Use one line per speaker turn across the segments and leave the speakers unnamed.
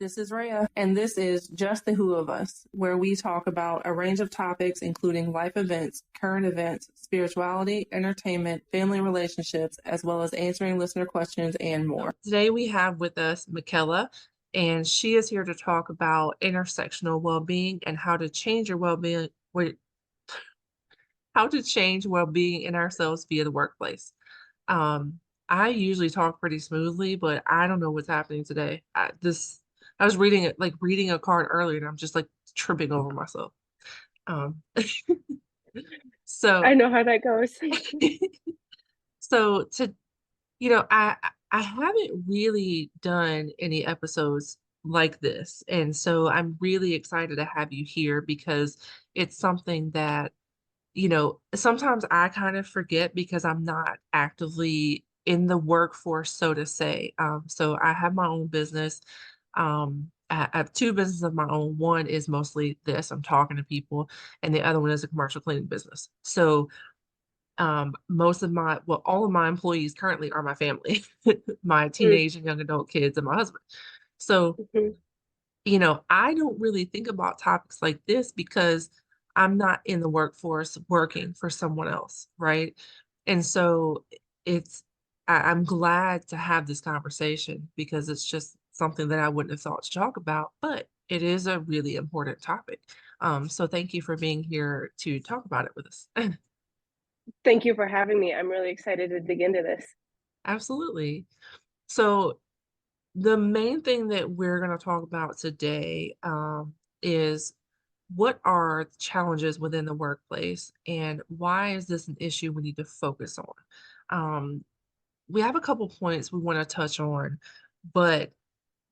This is Reah, and this is Just the Who of Us, where we talk about a range of topics, including life events, current events, spirituality, entertainment, family relationships, as well as answering listener questions and more. Today we have with us Mykella, and she is here to talk about intersectional well-being and how to change your well-being, how to change well-being in ourselves via the workplace. I usually talk pretty smoothly, but I don't know what's happening today. I was reading it, like reading a card earlier, and I'm just like tripping over myself. Um, so
I know how that goes.
so to I haven't really done any episodes like this, and so I'm really excited to have you here because it's something that sometimes I kind of forget because I'm not actively in the workforce, so to say. So I have my own business. I have two businesses of my own. One is mostly this, I'm talking to people, and the other one is a commercial cleaning business. So all of my employees currently are my family, my teenage and young adult kids, and my husband. So
Mhm.
I don't really think about topics like this because I'm not in the workforce working for someone else, right? And so it's, I'm glad to have this conversation because it's just something that I wouldn't have thought to talk about, but it is a really important topic. So thank you for being here to talk about it with us.
Thank you for having me. I'm really excited to dig into this.
Absolutely. So the main thing that we're going to talk about today is what are the challenges within the workplace and why is this an issue we need to focus on? We have a couple points we want to touch on, but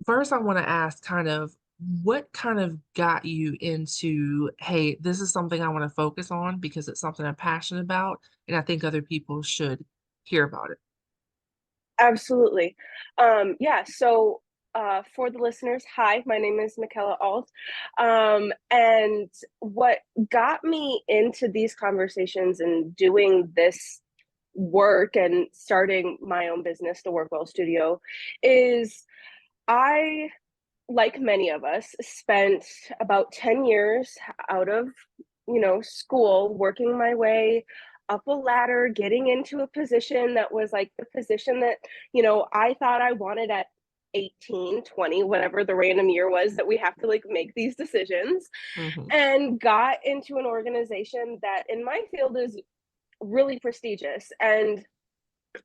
first I want to ask what kind of got you into, hey, this is something I want to focus on because it's something I'm passionate about and I think other people should hear about it.
Absolutely. Yeah, so for the listeners, hi, my name is Mykella Auld. And what got me into these conversations and doing this work and starting my own business, the Workwell Studio, is I, like many of us, spent about 10 years out of, school, working my way up a ladder, getting into a position that was like the position that, I thought I wanted at 18, 20, whatever the random year was that we have to like make these decisions,
Hmm.
and got into an organization that in my field is really prestigious. And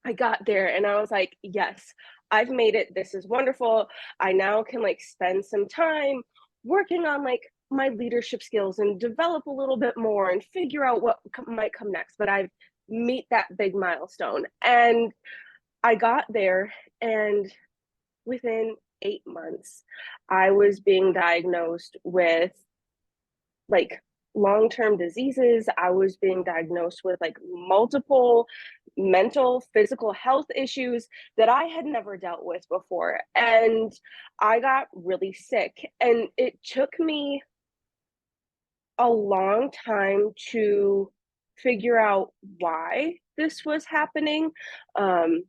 I got there and I was like, yes, I've made it. This is wonderful. I now can like spend some time working on like my leadership skills and develop a little bit more and figure out what might come next. But I've meet that big milestone. And I got there, and within 8 months, I was being diagnosed with like long-term diseases. I was being diagnosed with like multiple mental, physical health issues that I had never dealt with before. And I got really sick. And it took me a long time to figure out why this was happening. Um,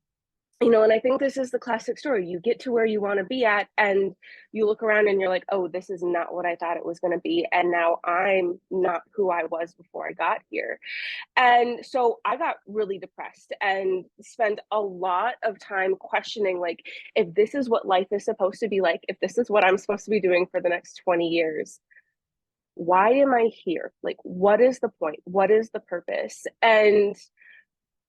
and I think this is the classic story. You get to where you want to be at, and you look around and you're like, oh, this is not what I thought it was going to be. And now I'm not who I was before I got here. And so I got really depressed and spent a lot of time questioning, like, if this is what life is supposed to be like, if this is what I'm supposed to be doing for the next 20 years, why am I here? Like, what is the point? What is the purpose? And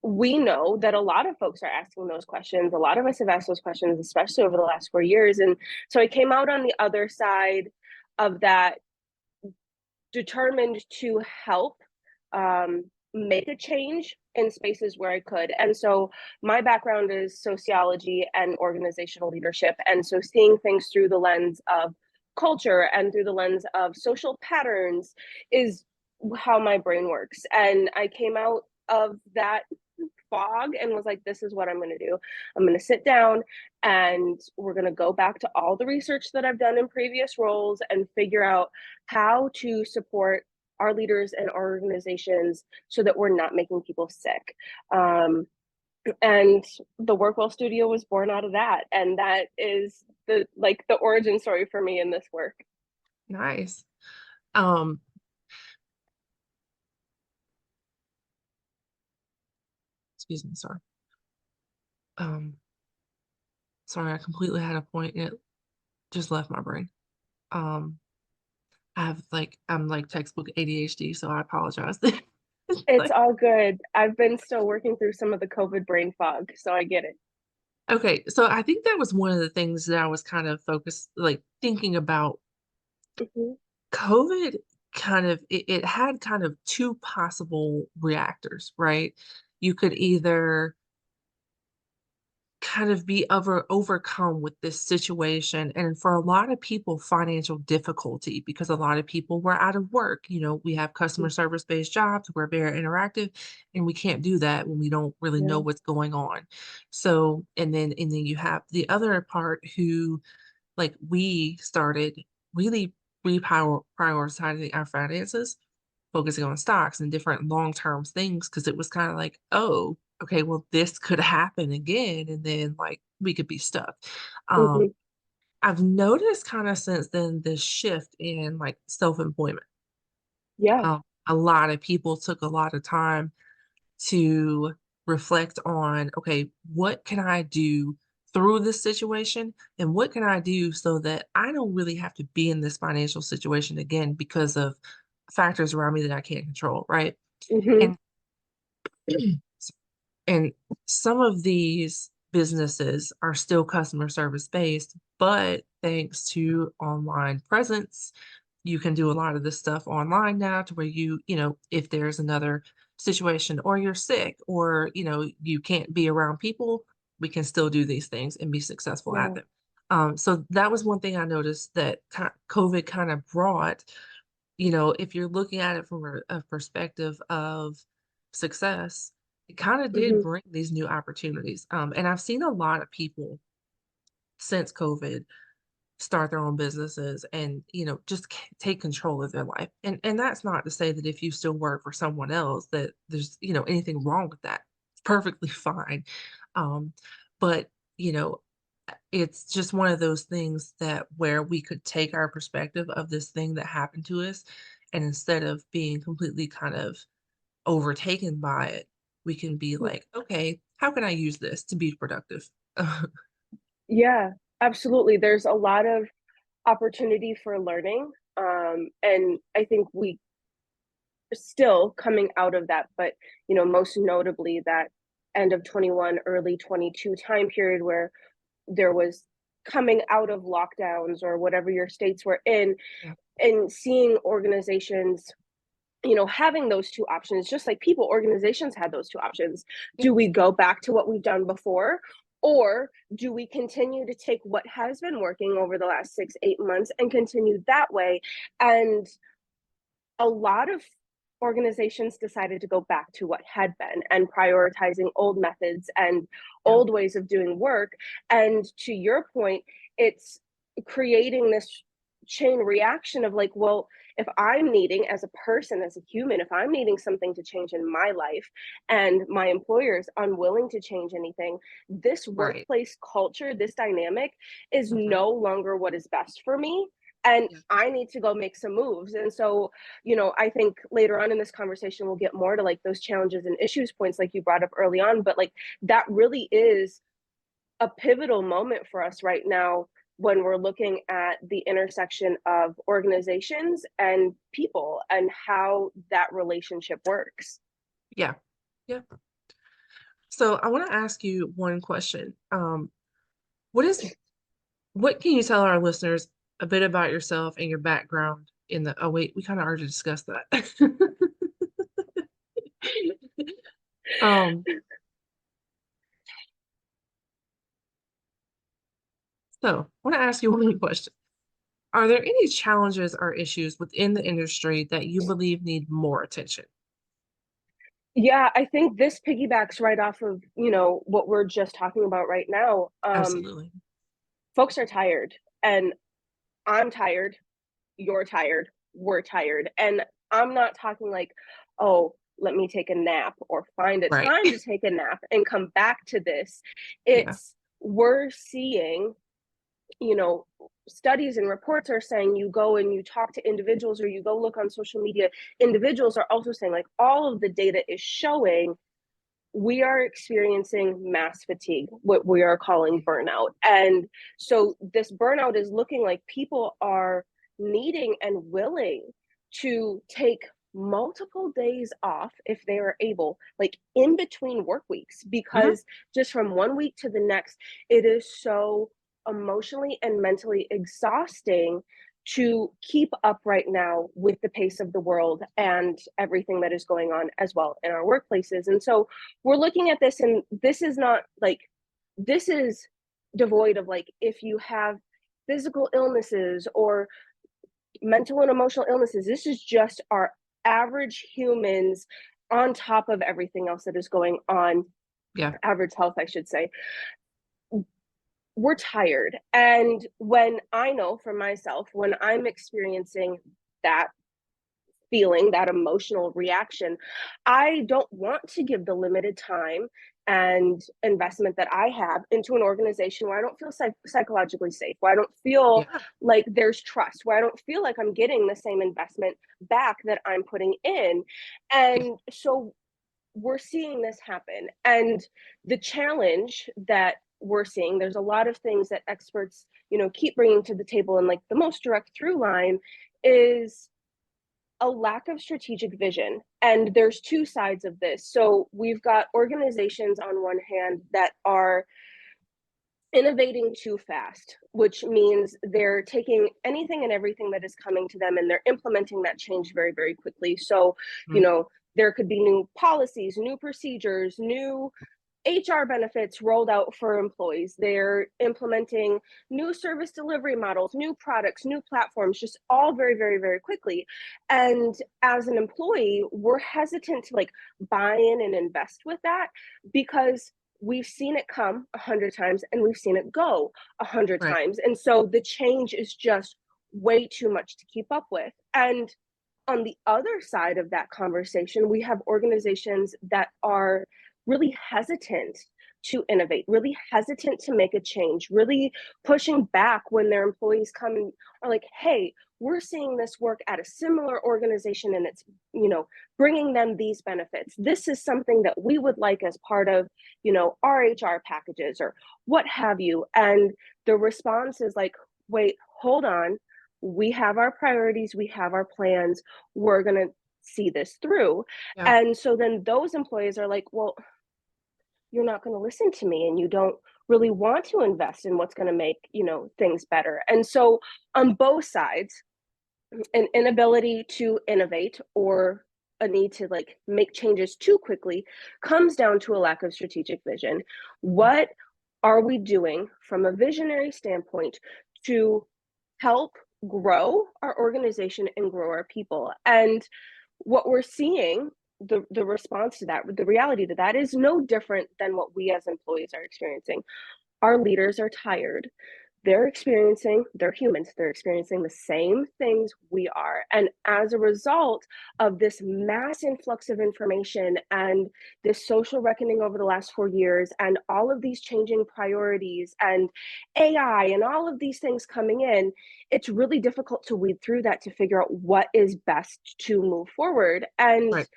we know that a lot of folks are asking those questions. A lot of us have asked those questions, especially over the last 4 years. And so I came out on the other side of that, determined to help make a change in spaces where I could. And so my background is sociology and organizational leadership. And so seeing things through the lens of culture and through the lens of social patterns is how my brain works. And I came out of that fog and was like, this is what I'm going to do. I'm going to sit down and we're going to go back to all the research that I've done in previous roles and figure out how to support our leaders and our organizations so that we're not making people sick. And the Workwell Studio was born out of that, and that is the origin story for me in this work.
Nice. Um, excuse me, sorry. Um, sorry, I completely had a point and it just left my brain. Um, I'm like textbook ADHD, so I apologize.
It's
Like,
all good. I've been still working through some of the COVID brain fog, so I get it.
okay, so I think that was one of the things that I was kind of focused, like thinking about
Mhm,
COVID kind of it had kind of two possible reactors, right? You could either kind of be overcome with this situation, and for a lot of people financial difficulty because a lot of people were out of work. We have
mm,
customer service based jobs, we're very interactive, and we can't do that when we don't really know
yeah,
what's going on. So and then you have the other part who, like, we started really prioritizing our finances, focusing on stocks and different long-term things because it was kind of like, oh, okay, well, this could happen again, and then like we could be stuck.
mhm,
Um, I've noticed kind of since then this shift in like self-employment.
yeah,
A lot of people took a lot of time to reflect on, okay, what can I do through this situation? And what can I do so that I don't really have to be in this financial situation again because of factors around me that I can't control, right?
mhm,
And and some of these businesses are still customer service based, but thanks to online presence, you can do a lot of this stuff online now to where if there's another situation or you're sick or, you can't be around people, we can still do these things and be successful at
yeah,
them. So that was one thing I noticed that COVID kind of brought. If you're looking at it from a perspective of success, it kind of did
mhm,
bring these new opportunities. And I've seen a lot of people since COVID start their own businesses and just take control of their life. And that's not to say that if you still work for someone else that there's anything wrong with that. It's perfectly fine. um but you know it's just one of those things that where we could take our perspective of this thing that happened to us, and instead of being completely kind of overtaken by it, we can be
mm,
like, okay, how can I use this to be productive?
yeah, absolutely. There's a lot of opportunity for learning, and I think we still coming out of that, but, most notably that end of 21, early 22 time period where there was coming out of lockdowns or whatever your states were in,
Yeah,
and seeing organizations, having those two options, just like people, organizations had those two options.
yeah,
Do we go back to what we've done before? Or do we continue to take what has been working over the last 6, 8 months and continue that way? And a lot of organizations decided to go back to what had been and prioritizing old methods and
yeah,
old ways of doing work. And to your point, it's creating this chain reaction of like, well, if I'm needing as a person, as a human, if I'm needing something to change in my life and my employer is unwilling to change anything, this
right.
workplace culture, this dynamic is
Mhm.
no longer what is best for me. And
Yeah,
I need to go make some moves. And so, I think later on in this conversation, we'll get more to like those challenges and issues points, like you brought up early on. But like that really is a pivotal moment for us right now when we're looking at the intersection of organizations and people and how that relationship works.
yeah, yeah. So I want to ask you one question. What is what can you tell our listeners a bit about yourself and your background in the oh wait, we kind of already discussed that. um, so I want to ask you one question. Are there any challenges or issues within the industry that you believe need more attention?
Yeah, I think this piggybacks right off of, what we're just talking about right now.
Absolutely.
Folks are tired, and I'm tired, you're tired, we're tired. And I'm not talking like, oh, let me take a nap or find a
Right.
time to take a nap and come back to this.
Yeah.
It's we're seeing, you know, studies and reports are saying you go and you talk to individuals or you go look on social media, individuals are also saying like all of the data is showing we are experiencing mass fatigue, what we are calling burnout. And so this burnout is looking like people are needing and willing to take multiple days off if they are able, like in between work weeks,
Mhm.
because just from one week to the next, it is so emotionally and mentally exhausting to keep up right now with the pace of the world and everything that is going on as well in our workplaces. And so we're looking at this, and this is not like, this is devoid of like, if you have physical illnesses or mental and emotional illnesses, this is just our average humans on top of everything else that is going on,
Yeah.
average health, I should say. We're tired. And when I know for myself, when I'm experiencing that feeling, that emotional reaction, I don't want to give the limited time and investment that I have into an organization where I don't feel psychologically safe, where I don't feel
Yeah.
like there's trust, where I don't feel like I'm getting the same investment back that I'm putting in.
Yeah.
And so we're seeing this happen. And the challenge that we're seeing, there's a lot of things that experts, keep bringing to the table. And like the most direct through line is a lack of strategic vision. And there's two sides of this. So we've got organizations on one hand that are innovating too fast, which means they're taking anything and everything that is coming to them and they're implementing that change very, very quickly. So,
Mhm.
there could be new policies, new procedures, new HR benefits rolled out for employees. They're implementing new service delivery models, new products, new platforms, just all very, very, very quickly. And as an employee, we're hesitant to like buy in and invest with that because we've seen it come 100 times and we've seen it go 100
Right.
times. And so the change is just way too much to keep up with. And on the other side of that conversation, we have organizations that are really hesitant to innovate, really hesitant to make a change, really pushing back when their employees come and are like, hey, we're seeing this work at a similar organization and it's, bringing them these benefits. This is something that we would like as part of, our HR packages or what have you. And the response is like, wait, hold on. We have our priorities, we have our plans, we're going to see this through.
Yeah.
And so then those employees are like, well, you're not going to listen to me and you don't really want to invest in what's going to make, things better. And so on both sides, an inability to innovate or a need to like make changes too quickly comes down to a lack of strategic vision.
Yeah.
What are we doing from a visionary standpoint to help grow our organization and grow our people? And what we're seeing, the response to that, the reality to that is no different than what we as employees are experiencing. Our leaders are tired. They're humans, they're experiencing the same things we are. And as a result of this mass influx of information and this social reckoning over the last 4 years, and all of these changing priorities and AI and all of these things coming in, it's really difficult to weed through that to figure out what is best to move forward. And
Right.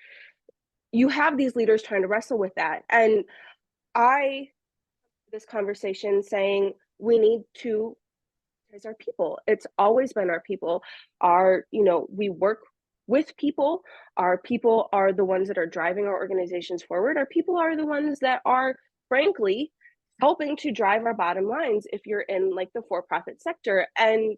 you have these leaders trying to wrestle with that. And I this conversation saying we need to as our people. It's always been our people. We work with people. Our people are the ones that are driving our organizations forward. Our people are the ones that are, frankly, helping to drive our bottom lines if you're in like the for-profit sector. And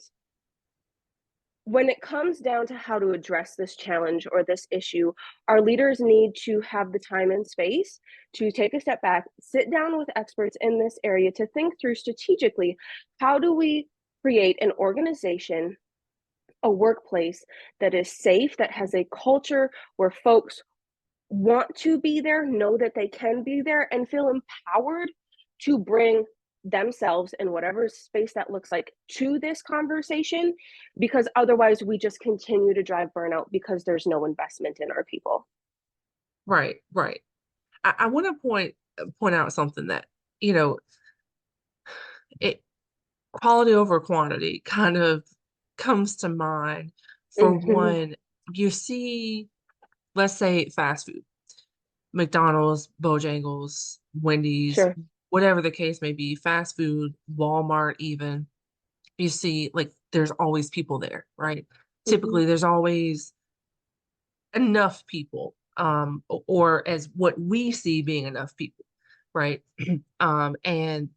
when it comes down to how to address this challenge or this issue, our leaders need to have the time and space to take a step back, sit down with experts in this area to think through strategically, how do we create an organization, a workplace that is safe, that has a culture where folks want to be there, know that they can be there, and feel empowered to bring themselves in whatever space that looks like to this conversation, because otherwise we just continue to drive burnout because there's no investment in our people.
right, right. I want to point out something that, you know, it quality over quantity kind of comes to mind. For
Mhm.
one, you see, let's say fast food, McDonald's, Bojangles, Wendy's,
Sure.
whatever the case may be, fast food, Walmart, even. You see, like, there's always people there, right?
Mhm.
Typically, there's always enough people, or as what we see being enough people, right? And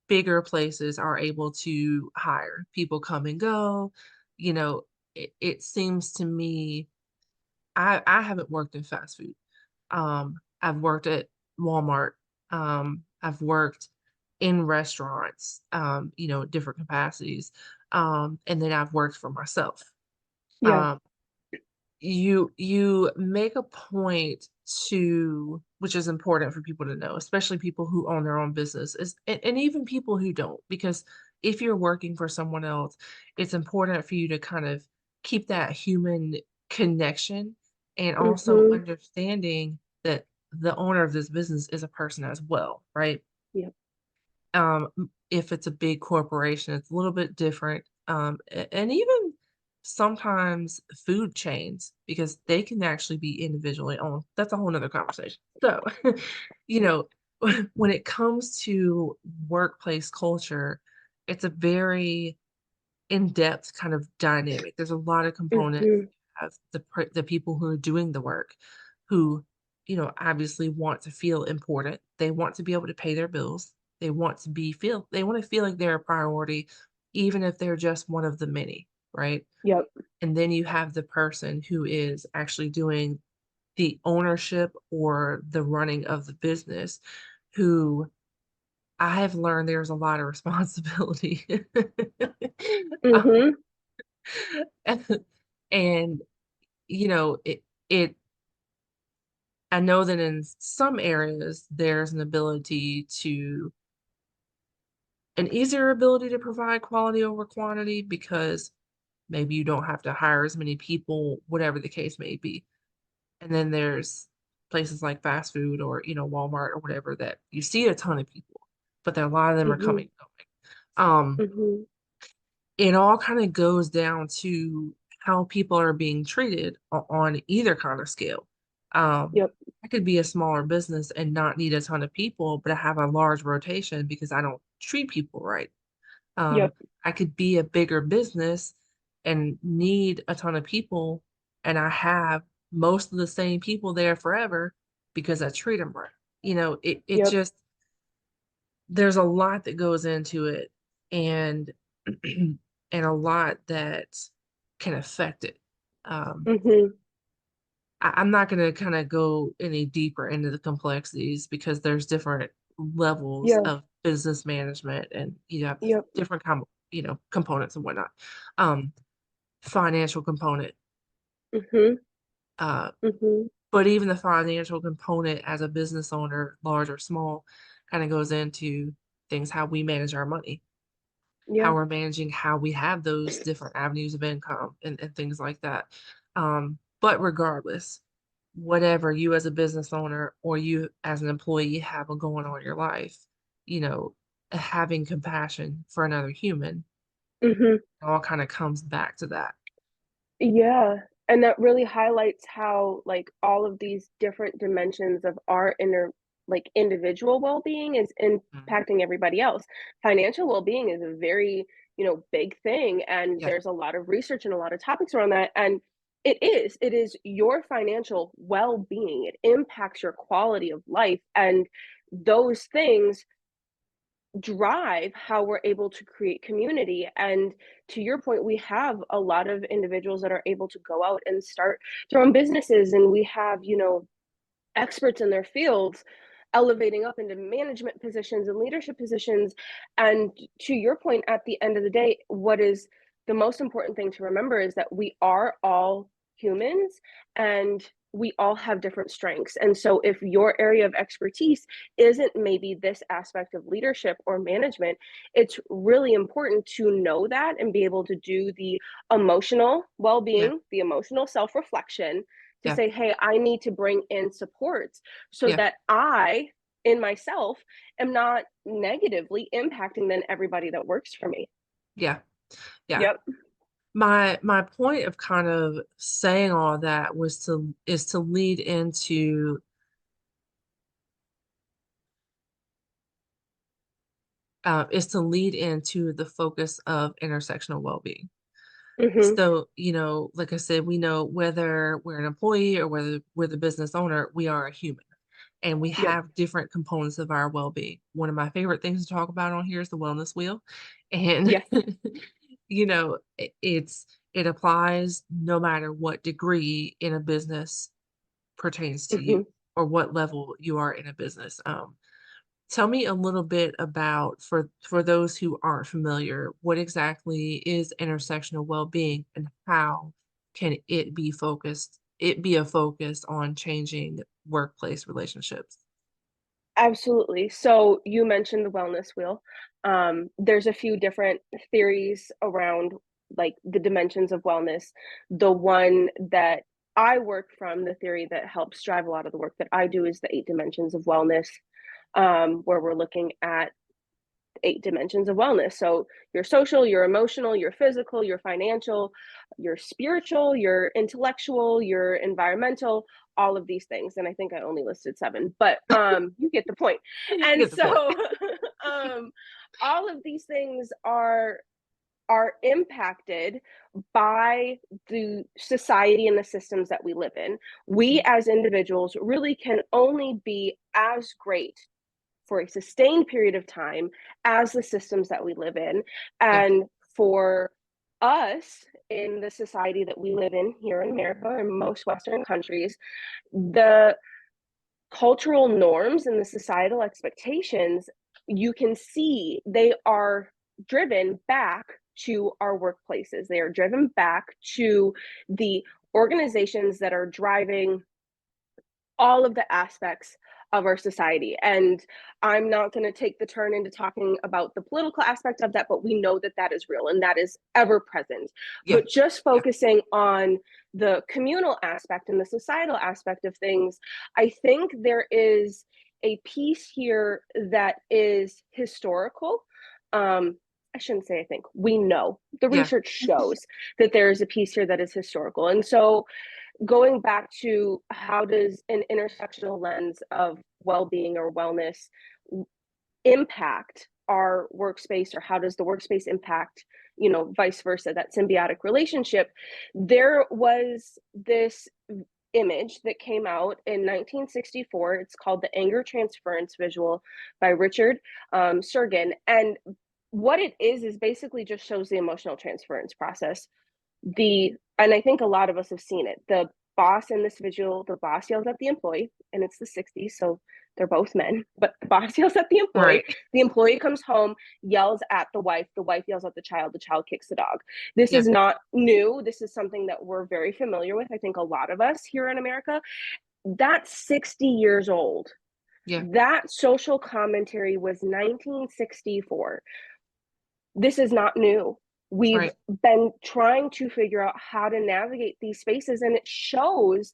bigger places are able to hire people, come and go. You know, it seems to me, I haven't worked in fast food. I've worked at Walmart. I've worked in restaurants, different capacities. And then I've worked for myself.
Yeah.
Um, you make a point to, which is important for people to know, especially people who own their own business, is and even people who don't, because if you're working for someone else, it's important for you to kind of keep that human connection, and also
Mhm.
understanding that the owner of this business is a person as well, right?
Yep.
If it's a big corporation, it's a little bit different, and even sometimes food chains, because they can actually be individually owned. That's a whole nother conversation. So, you know, when it comes to workplace culture, it's a very in-depth kind of dynamic. There's a lot of components.
Mhm.
You have the people who are doing the work, who, obviously want to feel important. They want to be able to pay their bills. They want to feel like they're a priority, even if they're just one of the many, right?
Yep.
And then you have the person who is actually doing the ownership or the running of the business, who I have learned there's a lot of responsibility.
Mhm.
And, it I know that in some areas, there's an easier ability to provide quality over quantity, because maybe you don't have to hire as many people, whatever the case may be. And then there's places like fast food, or, Walmart or whatever, that you see a ton of people, but a lot of them are
Mhm.
coming and going.
Mhm.
It all kind of goes down to how people are being treated on either kind of scale.
Yep.
I could be a smaller business and not need a ton of people, but I have a large rotation because I don't treat people right. Um,
Yep.
I could be a bigger business and need a ton of people, and I have most of the same people there forever because I treat them right. It
Yep.
just, there's a lot that goes into it, and and a lot that can affect it. Um,
Mhm.
I'm not going to kind of go any deeper into the complexities, because there's different levels
Yeah.
of business management, and you have
Yep.
different components and whatnot. Um, Financial component,
Mhm.
uh,
Mhm.
but even the financial component as a business owner, large or small, kind of goes into things, how we manage our money, how
Yeah.
we're managing, how we have those different avenues of income, and things like that. But regardless, whatever you as a business owner or you as an employee have going on in your life, you know, having compassion for another human,
Mhm.
it all kind of comes back to that.
Yeah, and that really highlights how, like, all of these different dimensions of our individual well-being is
Mhm.
impacting everybody else. Financial well-being is a very, big thing, and
Yeah.
there's a lot of research and a lot of topics around that, and it is your financial well-being. It impacts your quality of life, and those things drive how we're able to create community. And to your point, we have a lot of individuals that are able to go out and start their own businesses, and we have, experts in their fields elevating up into management positions and leadership positions. And to your point, at the end of the day, what is the most important thing to remember is that we are all humans, and we all have different strengths. And so if your area of expertise isn't maybe this aspect of leadership or management, it's really important to know that and be able to do the emotional
Yeah.
well-being, the emotional self-reflection, to
Yeah.
say, hey, I need to bring in supports so
Yeah.
that I, in myself, am not negatively impacting then everybody that works for me.
Yeah. Yeah.
Yep.
My point of kind of saying all that was to is to lead into the focus of intersectional well-being.
Hmm.
So, like I said, we know whether we're an employee or whether we're the business owner, we are a human and we
Yep.
have different components of our well-being. One of my favorite things to talk about on here is the wellness wheel. And
Yes.
it applies no matter what degree in a business pertains to you
Hmm.
or what level you are in a business. Tell me a little bit about for those who aren't familiar, what exactly is intersectional well-being and how can it be a focus on changing workplace relationships?
Absolutely. So you mentioned the wellness wheel. There's a few different theories around like the dimensions of wellness. The one that I work from, the theory that helps drive a lot of the work that I do, is the eight dimensions of wellness, where we're looking at eight dimensions of wellness. So your social, your emotional, your physical, your financial, your spiritual, your intellectual, your environmental, all of these things. And I think I only listed seven, but you get the point.
You
And
get the point.
so um all of these things are impacted by the society and the systems that we live in. We
Mhm.
as individuals really can only be as great for a sustained period of time as the systems that we live in.
Yeah,
And for us in the society that we live in here in America and most Western countries, the cultural norms and the societal expectations, you can see they are driven back to our workplaces. They are driven back to the organizations that are driving all of the aspects of our society. And I'm not going to take the turn into talking about the political aspect of that, but we know that that is real and that is ever present.
yeah,
But just
yeah,
focusing on the communal aspect and the societal aspect of things, I think there is a piece here that is historical. I shouldn't say I think, we know the
yeah.
research shows that there is a piece here that is historical. And so going back to how does an intersectional lens of well-being or wellness impact our workspace, or how does the workspace impact, vice versa, that symbiotic relationship? There was this image that came out in 1964. It's called the anger transference visual by Richard Sergin. And what it is basically just shows the emotional transference process. And I think a lot of us have seen it. The boss in this visual, the boss yells at the employee, and it's the 60s, so they're both men, but the boss yells at
Right.
the employee comes home, yells at the wife yells at the child kicks the dog. This
Yeah,
is not new. This is something that we're very familiar with. I think a lot of us here in America. That's 60 years old.
yeah,
That social commentary was 1964. This is not new. We've
right.
been trying to figure out how to navigate these spaces, and it shows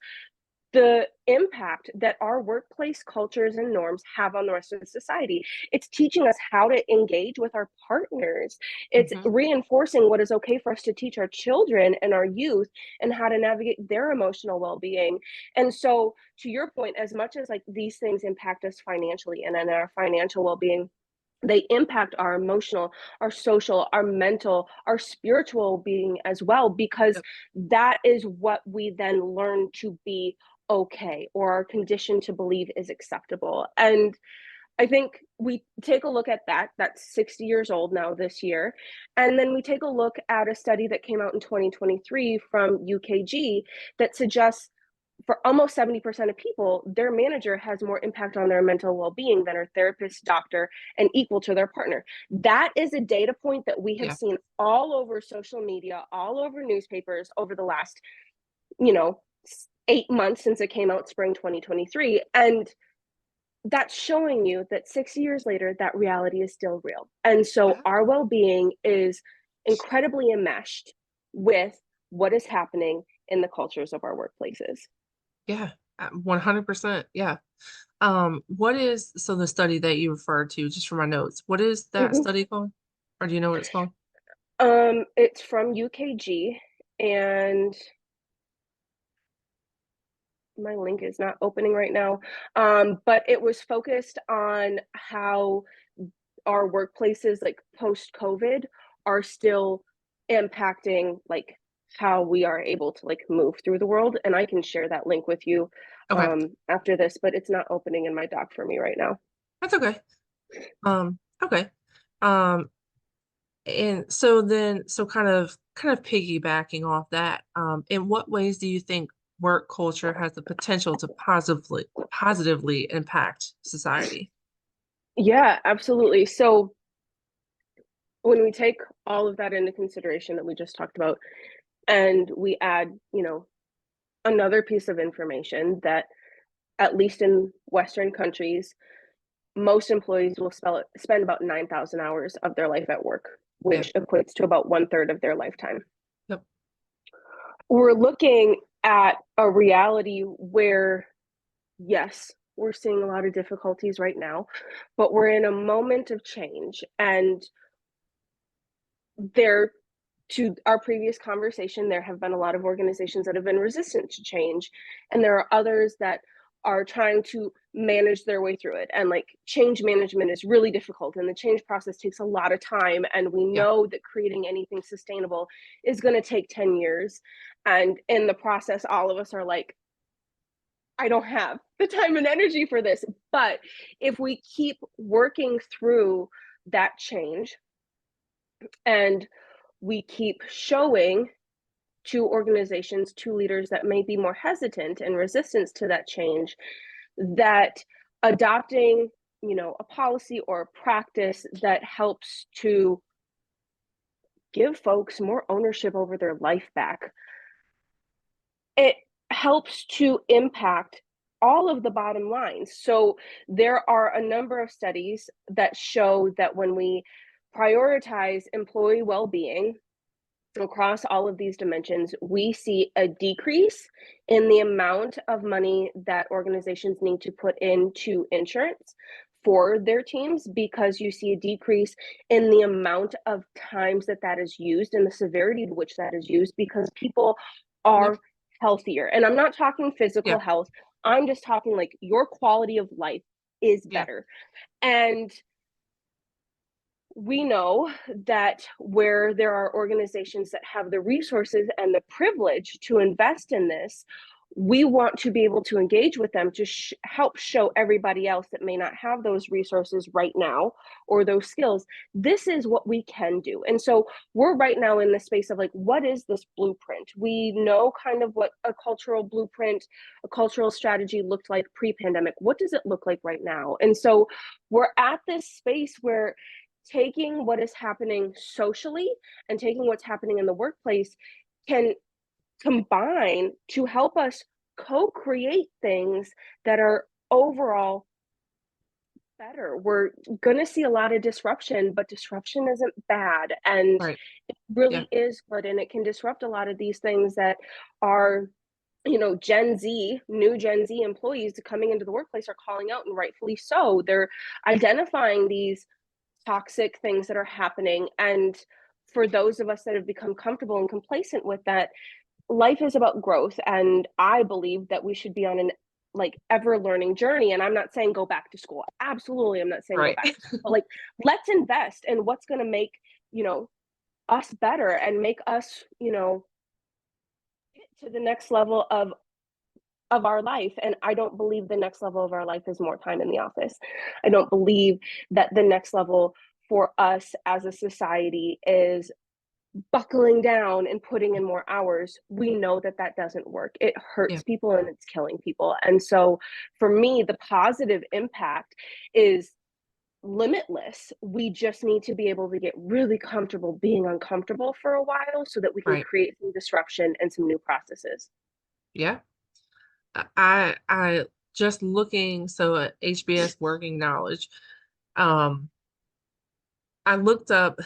the impact that our workplace cultures and norms have on the rest of society. It's teaching us how to engage with our partners. It's
Mhm.
reinforcing what is okay for us to teach our children and our youth and how to navigate their emotional well-being. And so, to your point, as much as like these things impact us financially and in our financial well-being, they impact our emotional, our social, our mental, our spiritual being as well, because
Yep.
that is what we then learn to be okay, or are conditioned to believe is acceptable. And I think we take a look at that. That's 60 years old now this year. And then we take a look at a study that came out in 2023 from UKG that suggests for almost 70% of people, their manager has more impact on their mental well-being than a therapist, doctor, and equal to their partner. That is a data point that we have
Yeah.
seen all over social media, all over newspapers over the last, you know, 8 months since it came out spring 2023. And that's showing you that 6 years later, that reality is still real. And so
Yeah.
our well-being is incredibly enmeshed with what is happening in the cultures of our workplaces.
Yeah, 100%. Yeah. What is so the study that you referred to, just for my notes, what is that
Mhm.
study called? Or do you know what it's called?
It's from UKG, and my link is not opening right now, but it was focused on how our workplaces, like, post-COVID are still impacting, like, how we are able to, like, move through the world, and I can share that link with you,
Okay.
after this, but it's not opening in my doc for me right now.
That's okay. Okay. Um, and so then, so kind of piggybacking off that, in what ways do you think work culture has the potential to positively impact society?
Yeah, absolutely. So, when we take all of that into consideration that we just talked about, and we add, another piece of information that, at least in Western countries, most employees will spend about 9,000 hours of their life at work,
Yeah.
which equates to about one third of their lifetime.
Yep.
We're looking at a reality where, yes, we're seeing a lot of difficulties right now, but we're in a moment of change. And there, to our previous conversation, there have been a lot of organizations that have been resistant to change, and there are others that are trying to manage their way through it. And like change management is really difficult, and the change process takes a lot of time. And we
Yeah.
know that creating anything sustainable is going to take 10 years. And in the process, all of us are like, I don't have the time and energy for this. But if we keep working through that change, and we keep showing to organizations, to leaders that may be more hesitant and resistance to that change, that adopting, a policy or a practice that helps to give folks more ownership over their life back, it helps to impact all of the bottom lines. So there are a number of studies that show that when we prioritize employee well-being across all of these dimensions, we see a decrease in the amount of money that organizations need to put into insurance for their teams, because you see a decrease in the amount of times that that is used and the severity to which that is used, because people
Yep.
are healthier. And I'm not talking physical
Yeah.
health, I'm just talking like your quality of life is
Yeah.
better. And we know that where there are organizations that have the resources and the privilege to invest in this, we want to be able to engage with them to help show everybody else that may not have those resources right now or those skills. This is what we can do. And so we're right now in the space of like, what is this blueprint? We know kind of what a cultural blueprint, a cultural strategy looked like pre pandemic. What does it look like right now? And so we're at this space where taking what is happening socially and taking what's happening in the workplace can combine to help us co-create things that are overall better. We're going to see a lot of disruption, but disruption isn't bad, and
Right.
it
Yeah.
really is good, and it can disrupt a lot of these things that are, new Gen Z employees coming into the workplace are calling out, and rightfully so. They're identifying these toxic things that are happening. And for those of us that have become comfortable and complacent with that, life is about growth. And I believe that we should be on an like ever learning journey. And I'm not saying go back to school. Absolutely. I'm not saying go
Right.
back to school, but like let's invest in what's going to make, you know, us better and make us, get to the next level of our life. And I don't believe the next level of our life is more time in the office. I don't believe that the next level for us as a society is buckling down and putting in more hours. We know that that doesn't work. It
Yeah.
hurts people and it's killing people. And so for me, the positive impact is limitless. We just need to be able to get really comfortable being uncomfortable for a while so that we can
Right.
create some disruption and some new processes.
Yeah. I just looking so at HBS working knowledge. Um, I looked up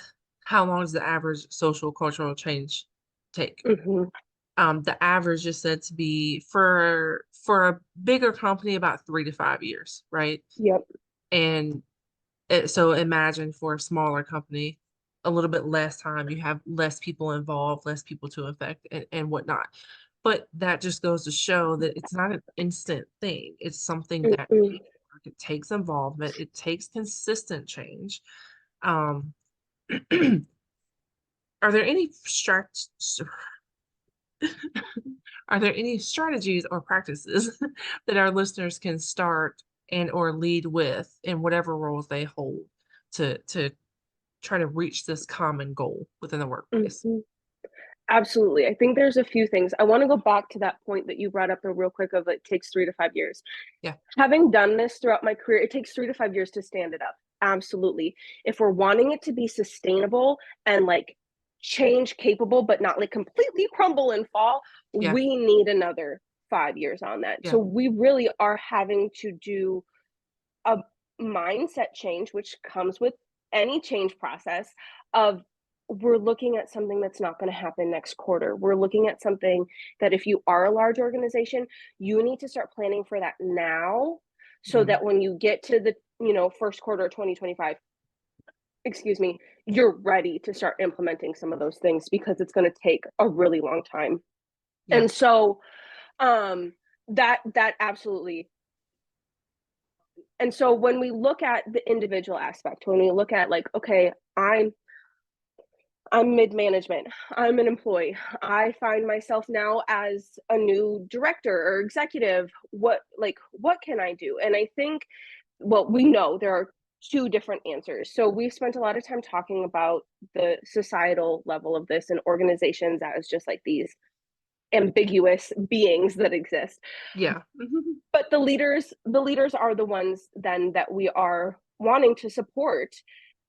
how long does the average social cultural change take?
Mhm.
The average is said to be for a bigger company about 3 to 5 years, right?
Yep.
And so imagine for a smaller company, a little bit less time, you have less people involved, less people to affect and whatnot. But that just goes to show that it's not an instant thing. It's something that
Mm-mm.
takes work, it takes involvement, it takes consistent change. Um, are there any are there any strategies or practices that our listeners can start and or lead with in whatever roles they hold to try to reach this common goal within the workplace?
Mhm. Absolutely. I think there's a few things. I want to go back to that point that you brought up real quick of it takes 3 to 5 years.
Yeah,
Having done this throughout my career, it takes 3 to 5 years to stand it up. Absolutely. If we're wanting it to be sustainable and like change capable, but not like completely crumble and fall,
yeah,
we need another 5 years on that.
yeah,
So we really are having to do a mindset change, which comes with any change process of we're looking at something that's not going to happen next quarter. We're looking at something that if you are a large organization, you need to start planning for that now so
mhm,
that when you get to the, first quarter of 2025, excuse me, you're ready to start implementing some of those things because it's going to take a really long time.
yeah,
And so um that absolutely. And so when we look at the individual aspect, when we look at like, okay, I'm mid management, I'm an employee, I find myself now as a new director or executive. What can I do? And I think, well, we know there are two different answers. So we've spent a lot of time talking about the societal level of this and organizations as just like these ambiguous beings that exist.
yeah,
But the leaders are the ones then that we are wanting to support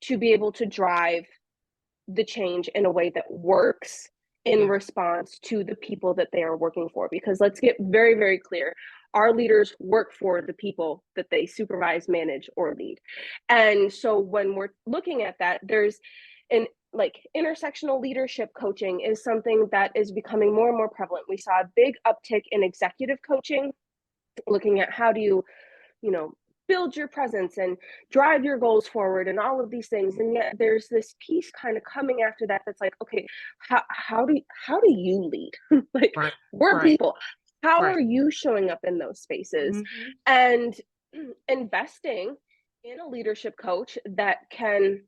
to be able to drive the change in a way that works in
yeah,
response to the people that they are working for. Because let's get very, very clear, our leaders work for the people that they supervise, manage, or lead. And so when we're looking at that, there's an like intersectional leadership coaching is something that is becoming more and more prevalent. We saw a big uptick in executive coaching, looking at how do you know build your presence and drive your goals forward and all of these things. And yet there's this piece kind of coming after that that's like, okay, how do you lead? Like,
right,
we're
right,
people. How
right,
are you showing up in those spaces?
mhm,
And investing in a leadership coach that can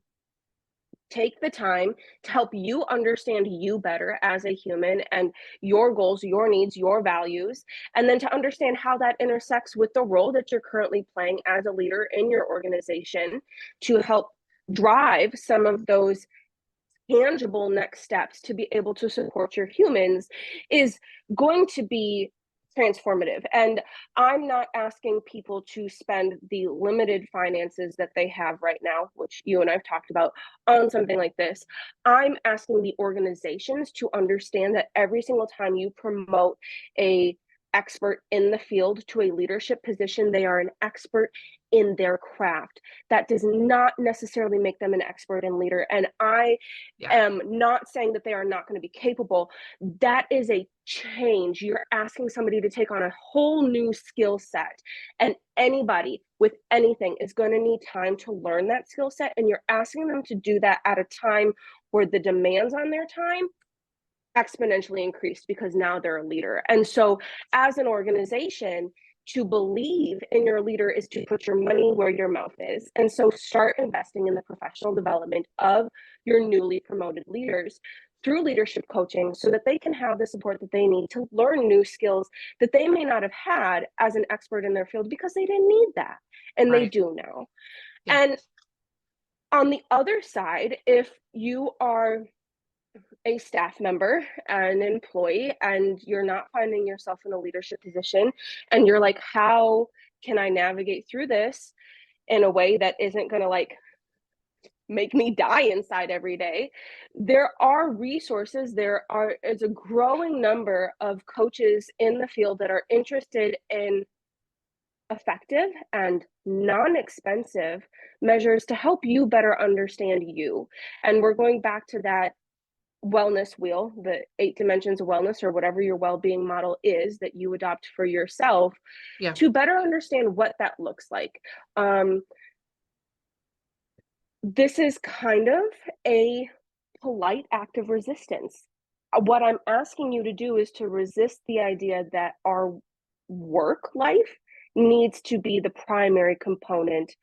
take the time to help you understand you better as a human and your goals, your needs, your values, and then to understand how that intersects with the role that you're currently playing as a leader in your organization to help drive some of those tangible next steps to be able to support your humans is going to be transformative. And I'm not asking people to spend the limited finances that they have right now, which you and I've talked about, on something like this. I'm asking the organizations to understand that every single time you promote a expert in the field to a leadership position, they are an expert in their craft. That does not necessarily make them an expert in leader. And I
yeah,
am not saying that they are not going to be capable. That is a change. You're asking somebody to take on a whole new skill set. And anybody with anything is going to need time to learn that skill set. And you're asking them to do that at a time where the demands on their time exponentially increased because now they're a leader. And so, as an organization, to believe in your leader is to put your money where your mouth is. And so, start investing in the professional development of your newly promoted leaders through leadership coaching so that they can have the support that they need to learn new skills that they may not have had as an expert in their field because they didn't need that. And they
right,
do now.
yeah,
And on the other side, if you are a staff member, an employee, and you're not finding yourself in a leadership position, and you're like, how can I navigate through this in a way that isn't going to like make me die inside every day? There are resources. Is a growing number of coaches in the field that are interested in effective and non-expensive measures to help you better understand you. And we're going back to that wellness wheel, the 8 dimensions of wellness or whatever your well-being model is that you adopt for yourself
Yeah.
to better understand what that looks like. Um, this is kind of a polite act of resistance. What I'm asking you to do is to resist the idea that our work life needs to be the primary component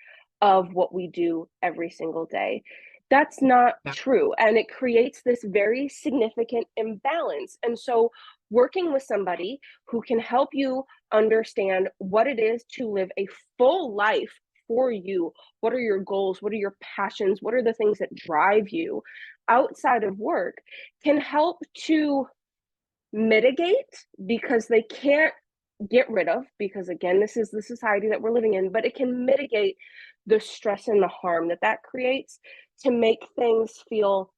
of what we do every single day. That's not
Yeah.
true. And it creates this very significant imbalance. And so, working with somebody who can help you understand what it is to live a full life for you, what are your goals, what are your passions, what are the things that drive you outside of work, can help to mitigate, because they can't get rid of, because again, this is the society that we're living in, but it can mitigate the stress and the harm that that creates, to make things feel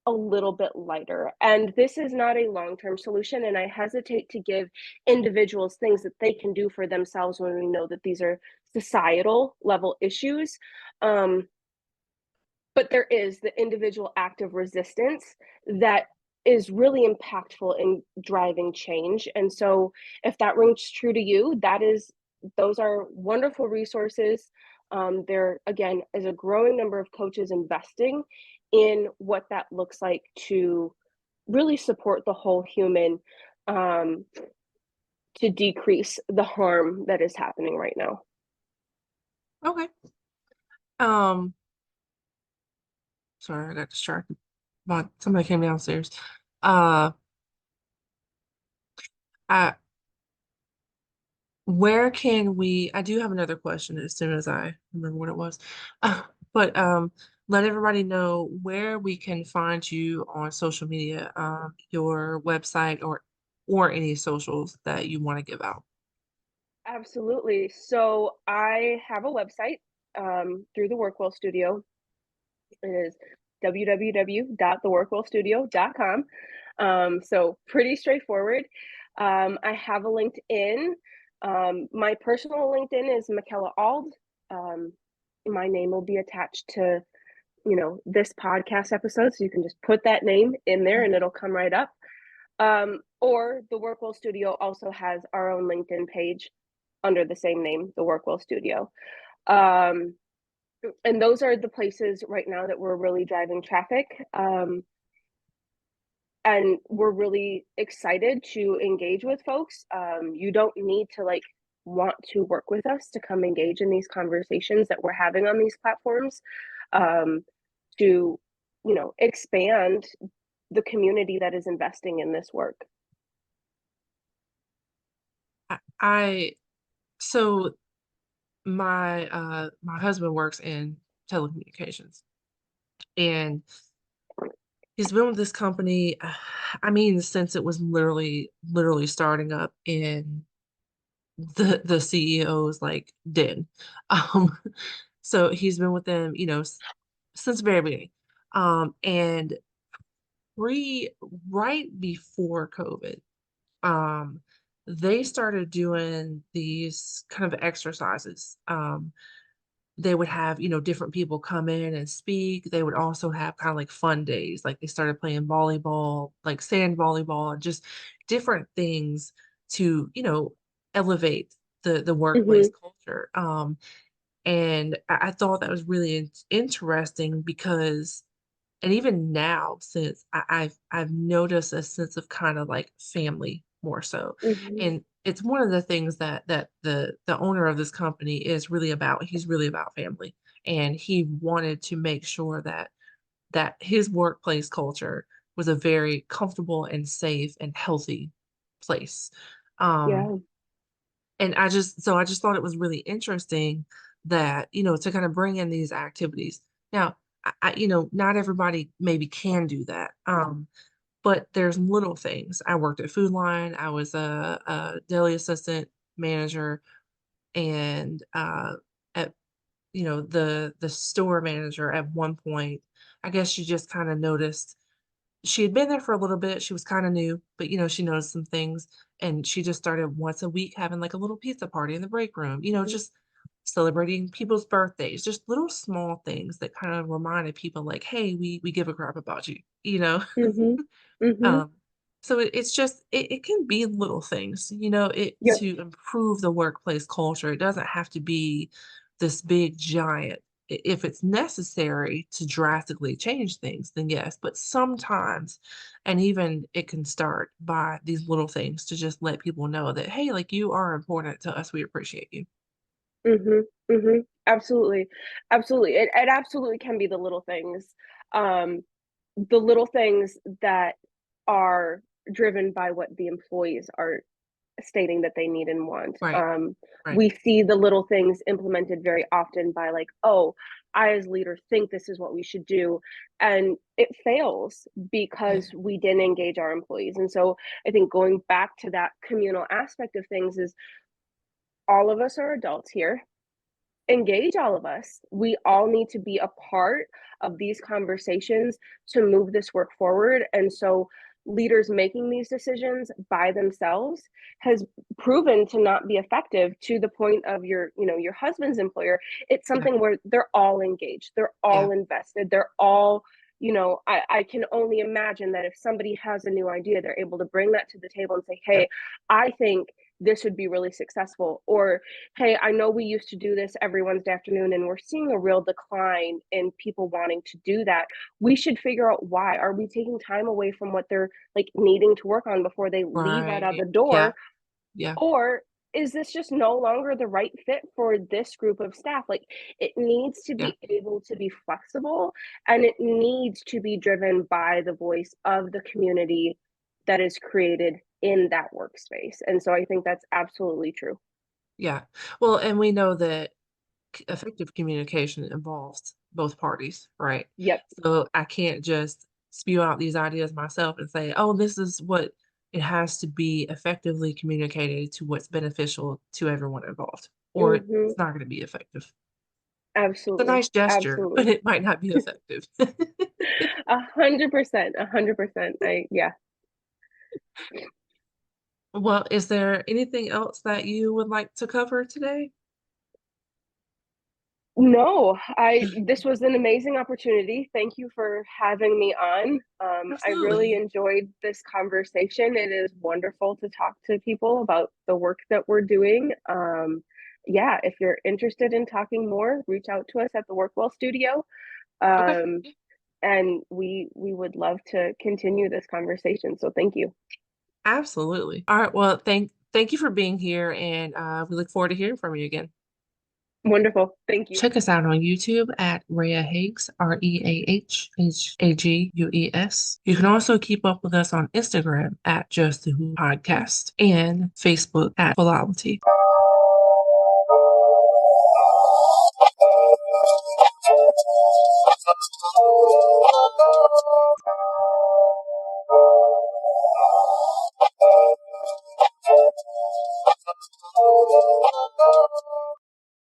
a little bit lighter. And this is not a long-term solution, and I hesitate to give individuals things that they can do for themselves when we know that these are societal level issues. um, but there is the individual act of resistance that is really impactful in driving change. And so, if that rings true to you, those are wonderful resources. There again is a growing number of coaches investing in what that looks like to really support the whole human, um, to decrease the harm that is happening right now.
Okay. Um, sorry, I got distracted. But somebody came downstairs. Uh, I Where can we I do have another question as soon as I remember what it was. But let everybody know where we can find you on social media, your website or any socials that you want to give out.
Absolutely. So I have a website through the Workwell Studio. It is www.theworkwellstudio.com. So pretty straightforward. I have a LinkedIn. My personal LinkedIn is Mykella Auld. Um, my name will be attached to this podcast episode, so you can just put that name in there and it'll come right up. Or the Workwell Studio also has our own LinkedIn page under the same name, the Workwell Studio. Um, and those are the places right now that we're really driving traffic. And we're really excited to engage with folks. You don't need to want to work with us to come engage in these conversations that we're having on these platforms, um, to expand the community that is investing in this work.
I so my husband works in telecommunications, and he's been with this company, I mean, since it was literally starting up in the CEO's like den. Um, so he's been with them, since the very beginning. And pre right before COVID, um, they started doing these kind of exercises. They would have, different people come in and speak. They would also have kind of like fun days. Like they started playing volleyball, like sand volleyball, and just different things to, elevate the workplace
Hmm.
culture. And I thought that was really interesting because, and even now, since I've noticed a sense of kind of like family more so,
Hmm.
and it's one of the things that the owner of this company is really about. He's really about family, and he wanted to make sure that his workplace culture was a very comfortable and safe and healthy place. Um,
Yeah.
and I just thought it was really interesting that, to kind of bring in these activities. Now, not everybody maybe can do that. But there's little things. I worked at Food Line. I was a deli assistant manager, and at the store manager at one point. I guess she just kind of noticed she had been there for a little bit. She was kind of new, but she knows some things, and she just started once a week having like a little pizza party in the break room. Just celebrating people's birthdays, just little small things that kind of reminded people like, "Hey, we give a crap about you," you know?
Mhm. Mhm.
Um, so it's just it can be little things, you know, it
Yep.
to improve the workplace culture. It doesn't have to be this big giant. If it's necessary to drastically change things, then yes. But sometimes, and even it can start by these little things to just let people know that, hey, like you are important to us. We appreciate you.
Mhm. Mhm. Absolutely. Absolutely. It absolutely can be um, the little things that are driven by what the employees are stating that they need and want.
Right. Right.
We see the little things implemented very often by like, "Oh, I as leader think this is what we should do," and it fails
Yeah.
because we didn't engage our employees, and so I think going back to that communal aspect of things is all of us are adults here. Engage all of us. We all need to be a part of these conversations to move this work forward. And so, leaders making these decisions by themselves has proven to not be effective to the point of your husband's employer. It's
Yeah.
something where they're all engaged, they're
Yeah.
all invested, they're all I can only imagine that if somebody has a new idea, they're able to bring that to the table and say,
Yeah.
hey, I think this would be really successful. Or hey, I know we used to do this every Wednesday afternoon and we're seeing a real decline in people wanting to do that. We should figure out why. Are we taking time away from what they're like needing to work on before they leave that out
Right.
the
Yeah.
door?
Yeah.
Or is this just no longer the right fit for this group of staff? Like it needs to
Yeah.
be able to be flexible and it needs to be driven by the voice of the community that is created in that workspace. And so I think that's absolutely true.
Yeah. Well, and we know that effective communication involves both parties, right?
Yep.
So I can't just spew out these ideas myself and say, oh, this is what it has to be effectively communicated to what's beneficial to everyone involved, or
Mhm.
it's not going to be effective. It's a
Absolutely,
nice gesture, but
absolutely.
it might not be effective.
100%, 100%. Yeah.
Well, is there anything else that you would like to cover today?
No, I this was an amazing opportunity. Thank you for having me on. I really
Absolutely.
enjoyed this conversation. It is wonderful to talk to people about the work that we're doing. Yeah, if you're interested in talking more, reach out to us at the Workwell Studio.
Okay.
Um, and we would love to continue this conversation. So thank you.
Absolutely. All right. Well, thank you for being here, and we look forward to hearing from you again.
Wonderful. Thank you.
Check us out on YouTube at Reah Higgs, ReahHagues. You can also keep up with us on Instagram at Just the Who Podcast and Facebook at Philology.